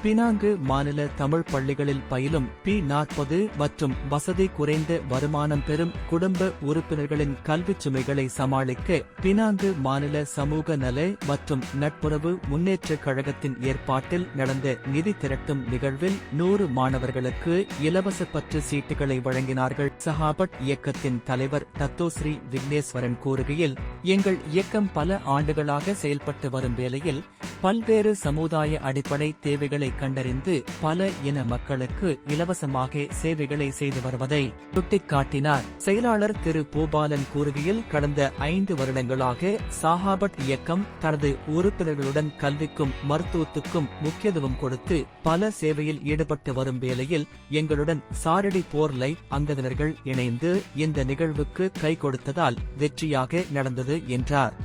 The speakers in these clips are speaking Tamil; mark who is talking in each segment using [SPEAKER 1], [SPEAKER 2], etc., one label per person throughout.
[SPEAKER 1] பினாங்கு மாநில தமிழ் பள்ளிகளில் பயிலும் P40 மற்றும் வசதி குறைந்த வருமானம் பெறும் குடும்ப உறுப்பினர்களின் கல்விச் சுமைகளை சமாளிக்க பினாங்கு மாநில சமூக நல மற்றும் நட்புறவு முன்னேற்றக் கழகத்தின் ஏற்பாட்டில் நடந்த நிதி திரட்டும் நிகழ்வில் 100 மாணவர்களுக்கு இலவச பற்று சீட்டுகளை வழங்கினார்கள். சஹாபட் இயக்கத்தின் தலைவர் தத்தோஸ்ரீ விக்னேஸ்வரன் கூறுகையில், எங்கள் இயக்கம் பல ஆண்டுகளாக செயல்பட்டு வரும் வேளையில் பல்வேறு சமுதாய அடிப்படை தேவைகளை கண்டறிந்து பல இன மக்களுக்கு இலவசமாக சேவைகளை செய்து வருவதை சுட்டிக்காட்டினார். செயலாளர் திரு பூபாலன் கூறுகையில், கடந்த 5 வருடங்களாக சஹாபட் இயக்கம் தனது உறுப்பினர்களுடன் கல்விக்கும் மருத்துவத்துக்கும் முக்கியத்துவம் கொடுத்து பல சேவையில் ஈடுபட்டு வரும் வேளையில் எங்களுடன் சாரடி போர் லைஃப் அங்கத்தினர்கள் இணைந்து இந்த நிகழ்வுக்கு கை கொடுத்ததால் வெற்றியாக நடந்தது என்றார்.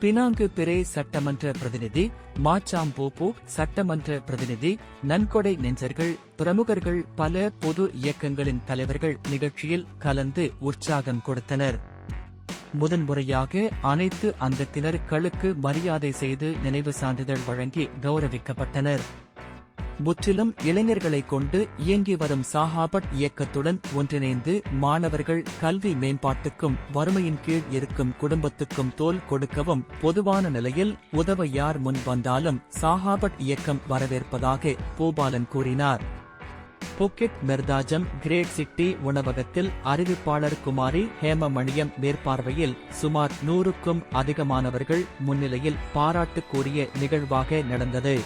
[SPEAKER 1] பினாங்கு பிறை சட்டமன்ற பிரதிநிதி, மாச்சாம்போப்பு சட்டமன்ற பிரதிநிதி, நன்கொடை நெஞ்சர்கள், பிரமுகர்கள், பல பொது இயக்கங்களின் தலைவர்கள் நிகழ்ச்சியில் கலந்து உற்சாகம் கொடுத்தனர். முதன்முறையாக அனைத்து அங்கத்தினர்களுக்கு மரியாதை செய்து நினைவு சான்றிதழ் வழங்கி கௌரவிக்கப்பட்டனர். முற்றிலும் இளைஞர்களை கொண்டு இயங்கி வரும் சஹாபட் இயக்கத்துடன் ஒன்றிணைந்து மாணவர்கள் கல்வி மேம்பாட்டுக்கும் வறுமையின் கீழ் இருக்கும் குடும்பத்துக்கும் தோள் கொடுக்கவும் பொதுவான நிலையில் உதவ யார் முன் வந்தாலும் சஹாபட் இயக்கம் வரவேற்பதாக பூபாலன் கூறினார். புக்கெட் மெர்தாஜம் கிரேட் சிட்டி உணவகத்தில் அறிவிப்பாளர் குமாரி ஹேமமணியம் மேற்பார்வையில் சுமார் 100க்கும் அதிகமானவர்கள் முன்னிலையில் பாராட்டு கூறிய நிகழ்வாக நடந்தது.